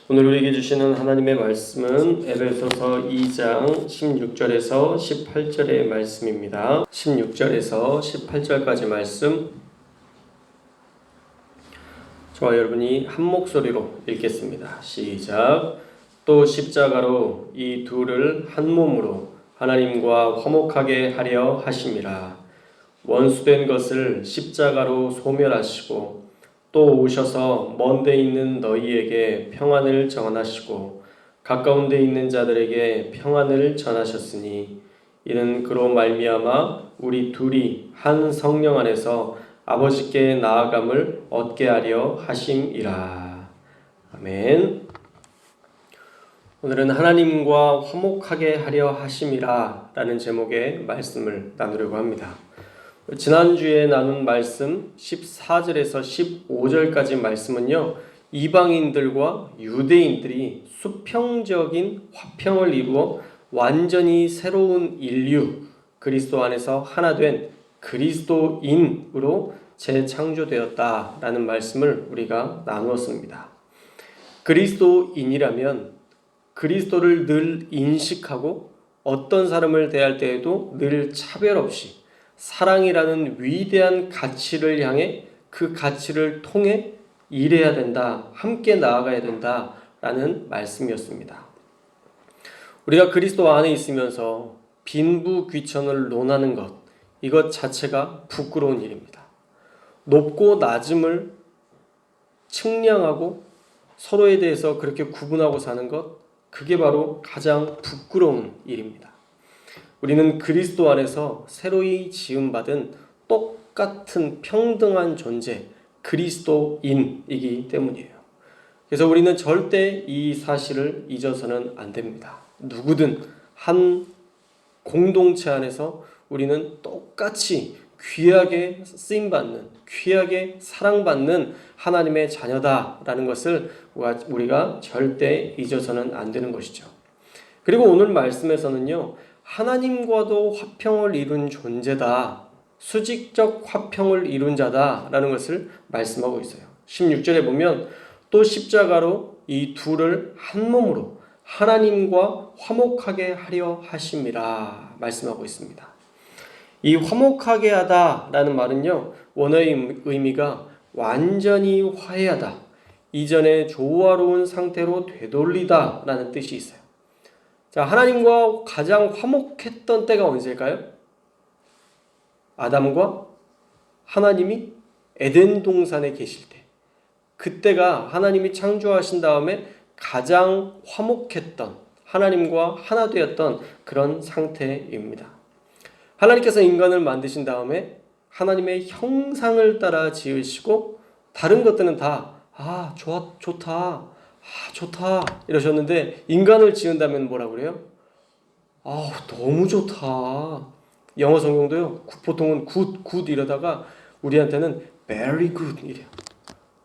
오늘 우리에게 주시는 하나님의 말씀은 에베소서 2장 16절에서 18절의 말씀입니다. 16절에서 18절까지 말씀 저와 여러분이 한 목소리로 읽겠습니다. 시작. 또 십자가로 이 둘을 한 몸으로 하나님과 화목하게 하려 하심이라. 원수된 것을 십자가로 소멸하시고 또 오셔서 먼 데 있는 너희에게 평안을 전하시고 가까운 데 있는 자들에게 평안을 전하셨으니 이는 그로 말미암아 우리 둘이 한 성령 안에서 아버지께 나아감을 얻게 하려 하심이라. 아멘. 오늘은 하나님과 화목하게 하려 하심이라 라는 제목의 말씀을 나누려고 합니다. 지난주에 나눈 말씀 14절에서 15절까지 말씀은요, 이방인들과 유대인들이 수평적인 화평을 이루어 완전히 새로운 인류, 그리스도 안에서 하나 된 그리스도인으로 재창조되었다라는 말씀을 우리가 나누었습니다. 그리스도인이라면 그리스도를 늘 인식하고 어떤 사람을 대할 때에도 늘 차별 없이 사랑이라는 위대한 가치를 향해 그 가치를 통해 일해야 된다, 함께 나아가야 된다라는 말씀이었습니다. 우리가 그리스도 안에 있으면서 빈부귀천을 논하는 것, 이것 자체가 부끄러운 일입니다. 높고 낮음을 측량하고 서로에 대해서 그렇게 구분하고 사는 것, 그게 바로 가장 부끄러운 일입니다. 우리는 그리스도 안에서 새로이 지음받은 똑같은 평등한 존재, 그리스도인이기 때문이에요. 그래서 우리는 절대 이 사실을 잊어서는 안 됩니다. 누구든 한 공동체 안에서 우리는 똑같이 귀하게 쓰임받는, 귀하게 사랑받는 하나님의 자녀다라는 것을 우리가 절대 잊어서는 안 되는 것이죠. 그리고 오늘 말씀에서는요, 하나님과도 화평을 이룬 존재다, 수직적 화평을 이룬 자다라는 것을 말씀하고 있어요. 16절에 보면 또 십자가로 이 둘을 한 몸으로 하나님과 화목하게 하려 하심이라 말씀하고 있습니다. 이 화목하게 하다라는 말은요, 원어의 의미가 완전히 화해하다, 이전의 조화로운 상태로 되돌리다 라는 뜻이 있어요. 자, 하나님과 가장 화목했던 때가 언제일까요? 아담과 하나님이 에덴 동산에 계실 때, 그때가 하나님이 창조하신 다음에 가장 화목했던, 하나님과 하나 되었던 그런 상태입니다. 하나님께서 인간을 만드신 다음에 하나님의 형상을 따라 지으시고 다른 것들은 다 좋다 이러셨는데, 인간을 지은다면 뭐라고 그래요? 너무 좋다. 영어 성경도요, 보통은 good 이러다가 우리한테는 very good 이래요.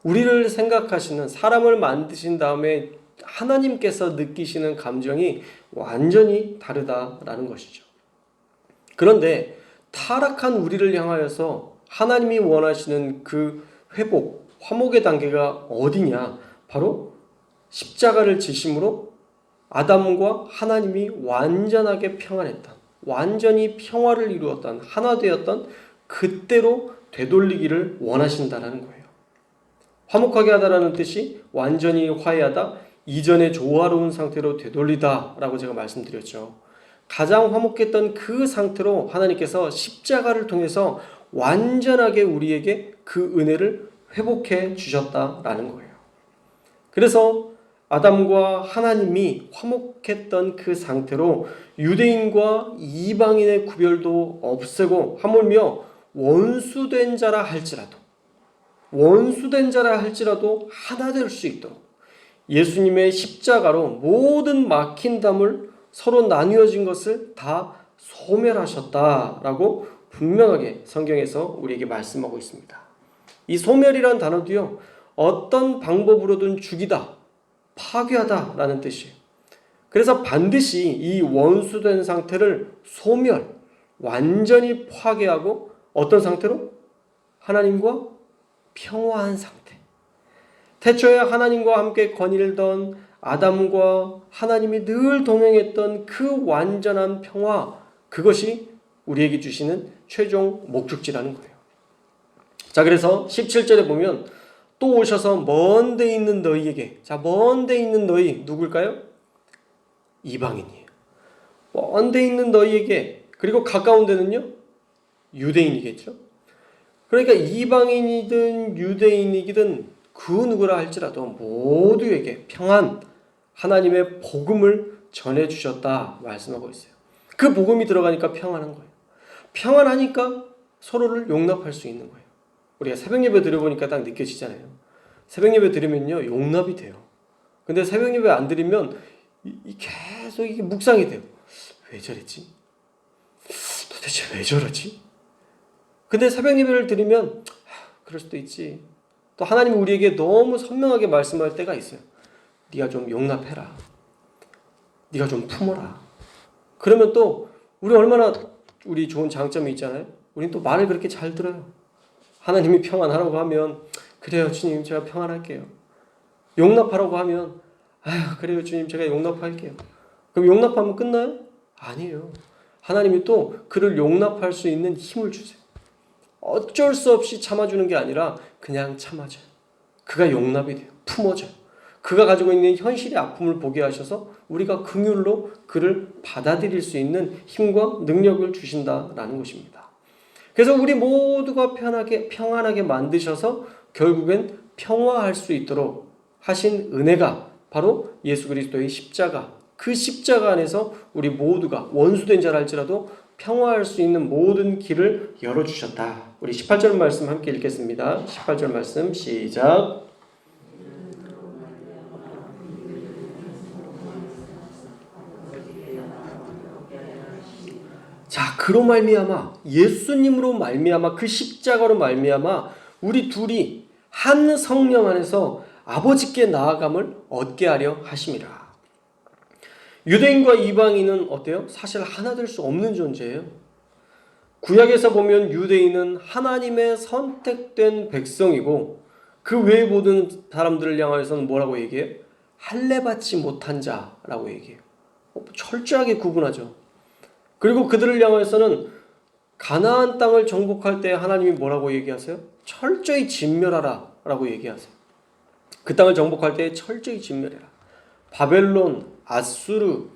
우리를 생각하시는, 사람을 만드신 다음에 하나님께서 느끼시는 감정이 완전히 다르다라는 것이죠. 그런데 타락한 우리를 향하여서 하나님이 원하시는 그 회복, 화목의 단계가 어디냐? 바로 십자가를 지심으로 아담과 하나님이 완전하게 평안했던, 완전히 평화를 이루었던, 하나 되었던 그때로 되돌리기를 원하신다라는 거예요. 화목하게 하다라는 뜻이 완전히 화해하다, 이전의 조화로운 상태로 되돌리다라고 제가 말씀드렸죠. 가장 화목했던 그 상태로 하나님께서 십자가를 통해서 완전하게 우리에게 그 은혜를 회복해 주셨다라는 거예요. 그래서 아담과 하나님이 화목했던 그 상태로 유대인과 이방인의 구별도 없애고, 하물며 원수된 자라 할지라도 하나 될 수 있도록 예수님의 십자가로 모든 막힌 담을, 서로 나뉘어진 것을 다 소멸하셨다라고 분명하게 성경에서 우리에게 말씀하고 있습니다. 이 소멸이란 단어도요, 어떤 방법으로든 죽이다, 파괴하다라는 뜻이에요. 그래서 반드시 이 원수된 상태를 소멸, 완전히 파괴하고 어떤 상태로? 하나님과 평화한 상태. 태초에 하나님과 함께 거닐던 아담과 하나님이 늘 동행했던 그 완전한 평화, 그것이 우리에게 주시는 최종 목적지라는 거예요. 자, 그래서 17절에 보면 또 오셔서 먼 데 있는 너희에게, 자, 먼 데 있는 너희 누굴까요? 이방인이에요. 먼 데 있는 너희에게, 그리고 가까운 데는요? 유대인이겠죠. 그러니까 이방인이든 유대인이든 그 누구라 할지라도 모두에게 평안, 하나님의 복음을 전해주셨다 말씀하고 있어요. 그 복음이 들어가니까 평안한 거예요. 평안하니까 서로를 용납할 수 있는 거예요. 우리가 새벽 예배 드려보니까 딱 느껴지잖아요. 새벽 예배 드리면요, 용납이 돼요. 근데 새벽 예배 안 드리면 계속 이게 묵상이 돼요. 왜 저랬지? 도대체 왜 저러지? 근데 새벽 예배를 드리면 그럴 수도 있지. 또 하나님이 우리에게 너무 선명하게 말씀할 때가 있어요. 네가 좀 용납해라. 네가 좀 품어라. 그러면 또 우리 좋은 장점이 있잖아요. 우린 또 말을 그렇게 잘 들어요. 하나님이 평안하라고 하면 그래요 주님 제가 평안할게요. 용납하라고 하면 아유 그래요 주님 제가 용납할게요. 그럼 용납하면 끝나요? 아니에요. 하나님이 또 그를 용납할 수 있는 힘을 주세요. 어쩔 수 없이 참아주는 게 아니라 그냥 참아줘요. 그가 용납이 돼요. 품어줘요. 그가 가지고 있는 현실의 아픔을 보게 하셔서 우리가 긍휼로 그를 받아들일 수 있는 힘과 능력을 주신다라는 것입니다. 그래서 우리 모두가 평안하게 만드셔서 결국엔 평화할 수 있도록 하신 은혜가 바로 예수 그리스도의 십자가, 그 십자가 안에서 우리 모두가 원수된 자라 할지라도 평화할 수 있는 모든 길을 열어주셨다. 우리 18절 말씀 함께 읽겠습니다. 18절 말씀 시작. 자, 그로 말미암아 예수님으로 말미암아 그 십자가로 말미암아 우리 둘이 한 성령 안에서 아버지께 나아감을 얻게 하려 하심이라. 유대인과 이방인은 어때요? 사실 하나 될 수 없는 존재예요. 구약에서 보면 유대인은 하나님의 선택된 백성이고 그 외의 모든 사람들을 향하여서는 뭐라고 얘기해요? 할례받지 못한 자라고 얘기해요. 철저하게 구분하죠. 그리고 그들을 향해서는 가나안 땅을 정복할 때 하나님이 뭐라고 얘기하세요? 철저히 진멸하라 라고 얘기하세요. 그 땅을 정복할 때 철저히 진멸해라. 바벨론, 아수르,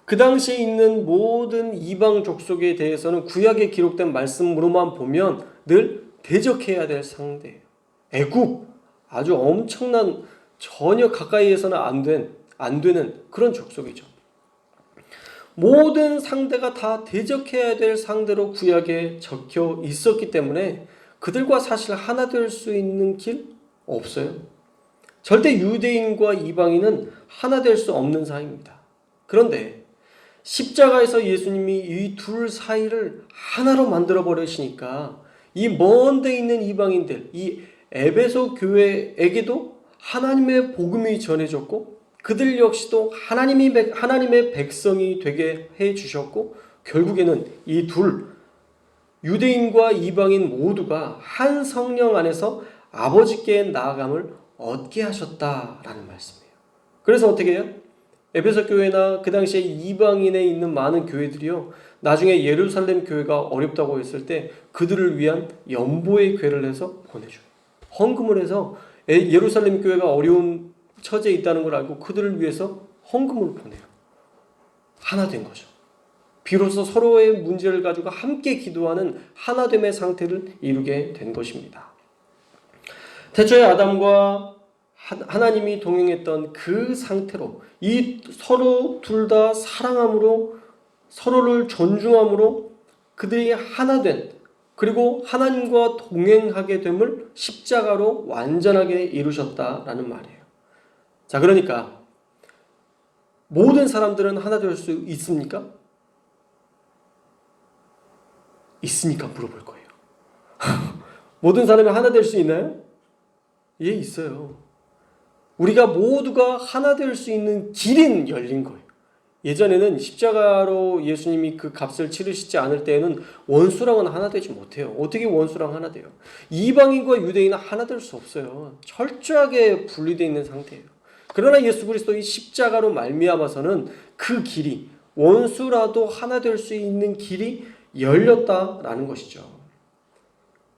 그 당시에 있는 모든 이방 족속에 대해서는 구약에 기록된 말씀으로만 보면 늘 대적해야 될 상대예요. 애굽, 아주 엄청난 전혀 가까이에서는 안 되는 그런 족속이죠. 모든 상대가 다 대적해야 될 상대로 구약에 적혀 있었기 때문에 그들과 사실 하나 될 수 있는 길 없어요. 절대 유대인과 이방인은 하나 될 수 없는 사이입니다. 그런데 십자가에서 예수님이 이 둘 사이를 하나로 만들어 버리시니까 이 먼 데 있는 이방인들, 이 에베소 교회에게도 하나님의 복음이 전해졌고 그들 역시도 하나님의 백성이 되게 해 주셨고 결국에는 이 둘 유대인과 이방인 모두가 한 성령 안에서 아버지께 나아감을 얻게 하셨다라는 말씀이에요. 그래서 어떻게 해요? 에베소 교회나 그 당시에 이방인에 있는 많은 교회들이요, 나중에 예루살렘 교회가 어렵다고 했을 때 그들을 위한 연보의 궤를 해서 보내줘요. 헌금을 해서 예루살렘 교회가 어려운 처지에 있다는 걸 알고 그들을 위해서 헌금을 보내요. 하나 된 거죠. 비로소 서로의 문제를 가지고 함께 기도하는 하나됨의 상태를 이루게 된 것입니다. 태초에 아담과 하나님이 동행했던 그 상태로 이 서로 둘 다 사랑함으로 서로를 존중함으로 그들이 하나 된, 그리고 하나님과 동행하게 됨을 십자가로 완전하게 이루셨다라는 말이에요. 자, 그러니까 모든 사람들은 하나 될 수 있습니까? 있으니까 물어볼 거예요. 모든 사람이 하나 될 수 있나요? 예, 있어요. 우리가 모두가 하나 될 수 있는 길은 열린 거예요. 예전에는 십자가로 예수님이 그 값을 치르시지 않을 때에는 원수랑은 하나 되지 못해요. 어떻게 원수랑 하나 돼요? 이방인과 유대인은 하나 될 수 없어요. 철저하게 분리되어 있는 상태예요. 그러나 예수 그리스도의 십자가로 말미암아서는 그 길이, 원수라도 하나 될 수 있는 길이 열렸다라는 것이죠.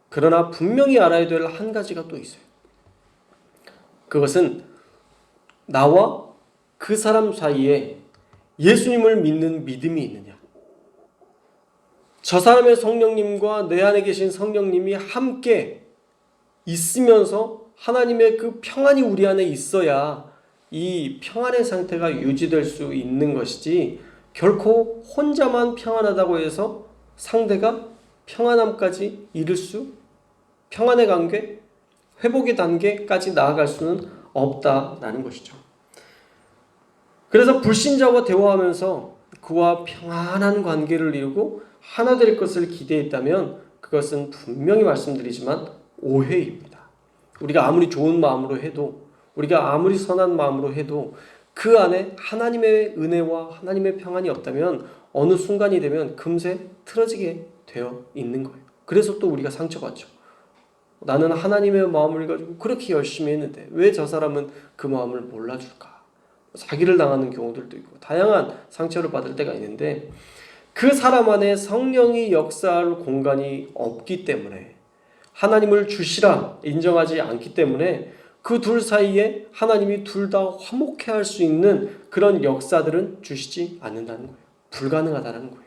그러나 분명히 알아야 될 한 가지가 또 있어요. 그것은 나와 그 사람 사이에 예수님을 믿는 믿음이 있느냐, 저 사람의 성령님과 내 안에 계신 성령님이 함께 있으면서 하나님의 그 평안이 우리 안에 있어야 이 평안의 상태가 유지될 수 있는 것이지, 결코 혼자만 평안하다고 해서 상대가 평안함까지 이룰 수, 평안의 관계, 회복의 단계까지 나아갈 수는 없다라는 것이죠. 그래서 불신자와 대화하면서 그와 평안한 관계를 이루고 하나 될 것을 기대했다면 그것은 분명히 말씀드리지만 오해입니다. 우리가 아무리 좋은 마음으로 해도, 우리가 아무리 선한 마음으로 해도 그 안에 하나님의 은혜와 하나님의 평안이 없다면 어느 순간이 되면 금세 틀어지게 되어 있는 거예요. 그래서 또 우리가 상처받죠. 나는 하나님의 마음을 가지고 그렇게 열심히 했는데 왜 저 사람은 그 마음을 몰라줄까? 사기를 당하는 경우들도 있고 다양한 상처를 받을 때가 있는데, 그 사람 안에 성령이 역사할 공간이 없기 때문에, 하나님을 주시라 인정하지 않기 때문에 그 둘 사이에 하나님이 둘 다 화목해 할 수 있는 그런 역사들은 주시지 않는다는 거예요. 불가능하다는 거예요.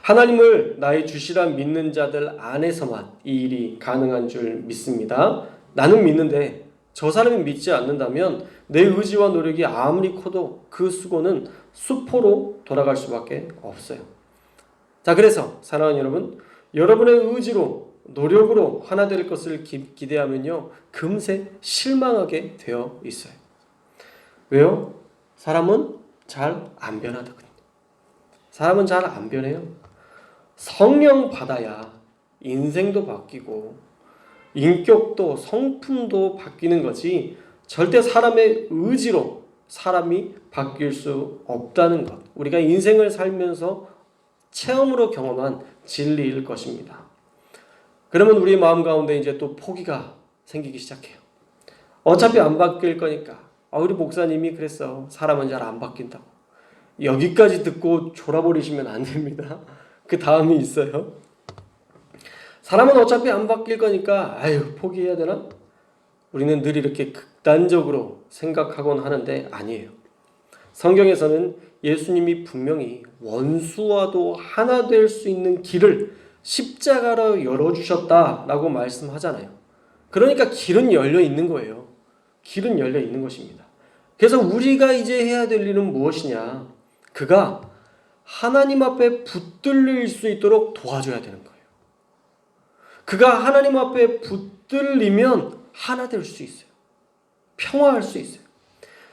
하나님을 나의 주시라 믿는 자들 안에서만 이 일이 가능한 줄 믿습니다. 나는 믿는데 저 사람이 믿지 않는다면 내 의지와 노력이 아무리 커도 그 수고는 수포로 돌아갈 수밖에 없어요. 자, 그래서 사랑하는 여러분, 여러분의 의지로, 노력으로 하나 될 것을 기대하면요, 금세 실망하게 되어 있어요. 왜요? 사람은 잘 안 변하거든요. 사람은 잘 안 변해요. 성령 받아야 인생도 바뀌고 인격도 성품도 바뀌는 거지, 절대 사람의 의지로 사람이 바뀔 수 없다는 것, 우리가 인생을 살면서 체험으로 경험한 진리일 것입니다. 그러면 우리 마음 가운데 이제 또 포기가 생기기 시작해요. 어차피 안 바뀔 거니까. 우리 목사님이 그랬어. 사람은 잘 안 바뀐다고. 여기까지 듣고 졸아버리시면 안 됩니다. 그 다음이 있어요. 사람은 어차피 안 바뀔 거니까 포기해야 되나? 우리는 늘 이렇게 극단적으로 생각하곤 하는데 아니에요. 성경에서는 예수님이 분명히 원수와도 하나 될 수 있는 길을 십자가로 열어주셨다라고 말씀하잖아요. 그러니까 길은 열려 있는 거예요. 길은 열려 있는 것입니다. 그래서 우리가 이제 해야 될 일은 무엇이냐? 그가 하나님 앞에 붙들릴 수 있도록 도와줘야 되는 거예요. 그가 하나님 앞에 붙들리면 하나 될 수 있어요. 평화할 수 있어요.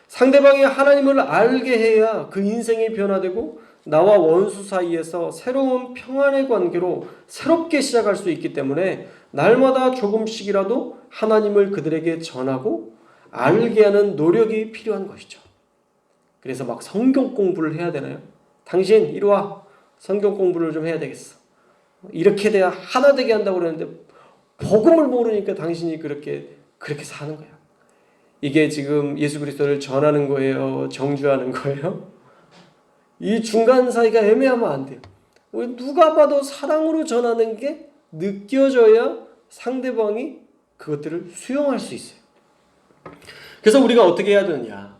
상대방이 하나님을 알게 해야 그 인생이 변화되고 나와 원수 사이에서 새로운 평안의 관계로 새롭게 시작할 수 있기 때문에 날마다 조금씩이라도 하나님을 그들에게 전하고 알게 하는 노력이 필요한 것이죠. 그래서 막 성경 공부를 해야 되나요? 당신 이리 와, 성경 공부를 좀 해야 되겠어. 이렇게 돼야 하나 되게 한다고 그러는데 복음을 모르니까 당신이 그렇게 사는 거야. 이게 지금 예수 그리스도를 전하는 거예요? 정죄하는 거예요? 이 중간 사이가 애매하면 안 돼요. 누가 봐도 사랑으로 전하는 게 느껴져야 상대방이 그것들을 수용할 수 있어요. 그래서 우리가 어떻게 해야 되느냐?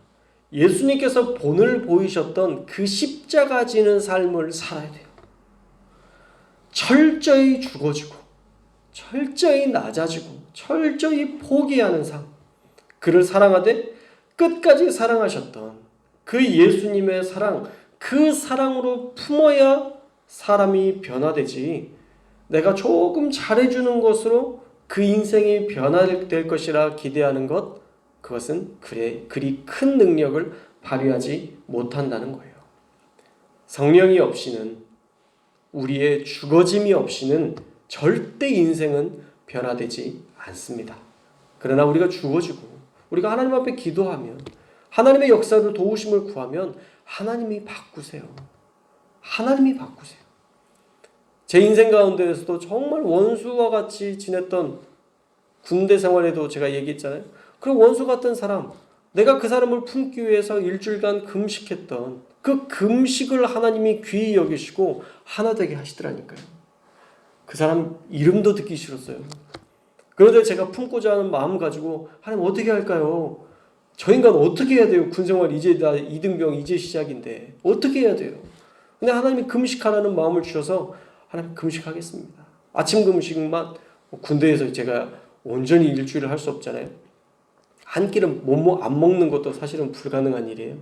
예수님께서 본을 보이셨던 그 십자가 지는 삶을 살아야 돼요. 철저히 죽어지고 철저히 낮아지고 철저히 포기하는 삶, 그를 사랑하되 끝까지 사랑하셨던 그 예수님의 사랑, 그 사랑으로 품어야 사람이 변화되지, 내가 조금 잘해주는 것으로 그 인생이 변화될 것이라 기대하는 것, 그것은 그리 큰 능력을 발휘하지 못한다는 거예요. 성령이 없이는, 우리의 죽어짐이 없이는 절대 인생은 변화되지 않습니다. 그러나 우리가 죽어지고 우리가 하나님 앞에 기도하면, 하나님의 역사를 도우심을 구하면 하나님이 바꾸세요. 하나님이 바꾸세요. 제 인생 가운데에서도 정말 원수와 같이 지냈던 군대 생활에도 제가 얘기했잖아요. 그런 원수 같은 사람, 내가 그 사람을 품기 위해서 일주일간 금식했던 그 금식을 하나님이 귀히 여기시고 하나 되게 하시더라니까요. 그 사람 이름도 듣기 싫었어요. 그런데 제가 품고자 하는 마음 가지고 하나님 어떻게 할까요? 저 인간 어떻게 해야 돼요? 군생활 이제 다 이등병 이제 시작인데 어떻게 해야 돼요? 근데 하나님이 금식하라는 마음을 주셔서 하나님 금식하겠습니다. 아침 금식만 군대에서 제가 온전히 일주일을 할 수 없잖아요. 한 끼는 안 먹는 것도 사실은 불가능한 일이에요.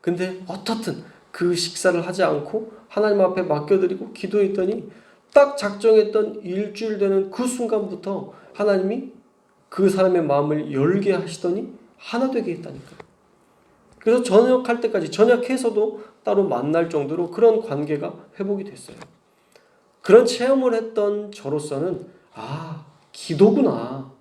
근데 어떻든 그 식사를 하지 않고 하나님 앞에 맡겨드리고 기도했더니 딱 작정했던 일주일 되는 그 순간부터 하나님이 그 사람의 마음을 열게 하시더니 하나 되게 했다니까요. 그래서 전역할 때까지 전역해서도 따로 만날 정도로 그런 관계가 회복이 됐어요. 그런 체험을 했던 저로서는 기도구나.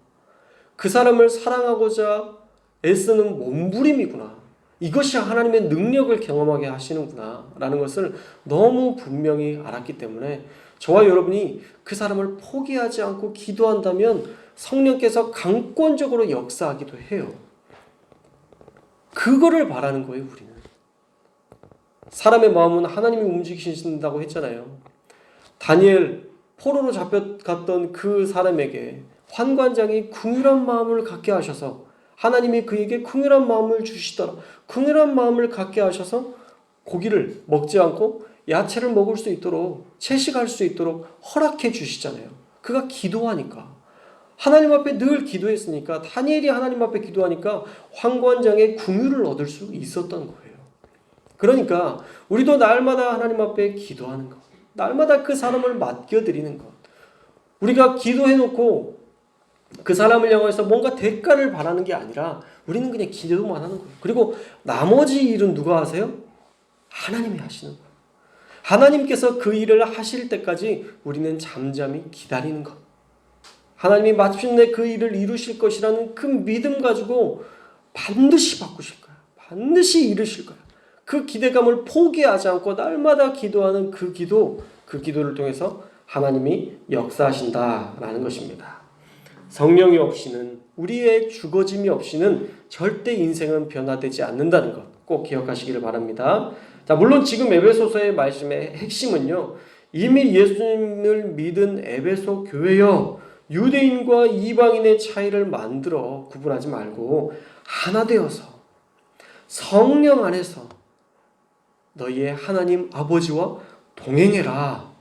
그 사람을 사랑하고자 애쓰는 몸부림이구나. 이것이 하나님의 능력을 경험하게 하시는구나 라는 것을 너무 분명히 알았기 때문에 저와 여러분이 그 사람을 포기하지 않고 기도한다면 성령께서 강권적으로 역사하기도 해요. 그거를 바라는 거예요. 우리는 사람의 마음은 하나님이 움직이신다고 했잖아요. 다니엘 포로로 잡혀갔던 그 사람에게 환관장이 긍휼한 마음을 갖게 하셔서 하나님이 그에게 긍휼한 마음을 주시더라. 긍휼한 마음을 갖게 하셔서 고기를 먹지 않고 야채를 먹을 수 있도록 채식할 수 있도록 허락해 주시잖아요. 그가 기도하니까 하나님 앞에 늘 기도했으니까 다니엘이 하나님 앞에 기도하니까 환관장의 긍휼을 얻을 수 있었던 거예요. 그러니까 우리도 날마다 하나님 앞에 기도하는 것, 날마다 그 사람을 맡겨드리는 것, 우리가 기도해놓고 그 사람을 향해서 뭔가 대가를 바라는 게 아니라 우리는 그냥 기도만 하는 거예요. 그리고 나머지 일은 누가 하세요? 하나님이 하시는 거예요. 하나님께서 그 일을 하실 때까지 우리는 잠잠히 기다리는 것. 하나님이 마침내 그 일을 이루실 것이라는 그 믿음 가지고 반드시 바꾸실 거예요. 반드시 이루실 거예요. 그 기대감을 포기하지 않고 날마다 기도하는 그 기도를 통해서 하나님이 역사하신다라는 것입니다. 성령이 없이는, 우리의 죽어짐이 없이는 절대 인생은 변화되지 않는다는 것 꼭 기억하시기를 바랍니다. 자, 물론 지금 에베소서의 말씀의 핵심은요, 이미 예수님을 믿은 에베소 교회여 유대인과 이방인의 차이를 만들어 구분하지 말고 하나 되어서 성령 안에서 너희의 하나님 아버지와 동행해라.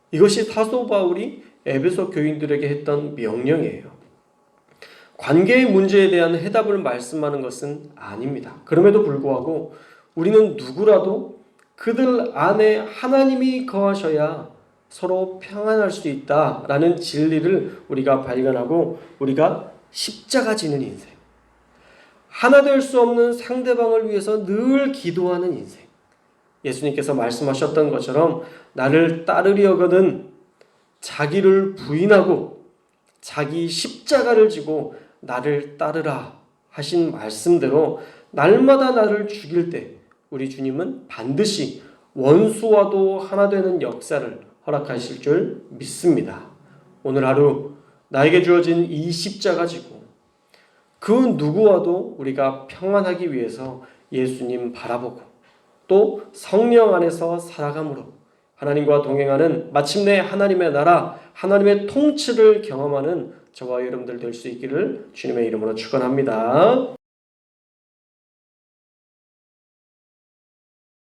이것이 사도 바울이 에베소 교인들에게 했던 명령이에요. 관계의 문제에 대한 해답을 말씀하는 것은 아닙니다. 그럼에도 불구하고 우리는 누구라도 그들 안에 하나님이 거하셔야 서로 평안할 수 있다라는 진리를 우리가 발견하고 우리가 십자가 지는 인생, 하나 될 수 없는 상대방을 위해서 늘 기도하는 인생, 예수님께서 말씀하셨던 것처럼 나를 따르려거든 자기를 부인하고 자기 십자가를 지고 나를 따르라 하신 말씀대로 날마다 나를 죽일 때 우리 주님은 반드시 원수와도 하나 되는 역사를 허락하실 줄 믿습니다. 오늘 하루 나에게 주어진 이 십자가 지고 그 누구와도 우리가 평안하기 위해서 예수님 바라보고 또 성령 안에서 살아감으로 하나님과 동행하는 마침내 하나님의 나라, 하나님의 통치를 경험하는 저와 여러분들 될 수 있기를 주님의 이름으로 축원합니다.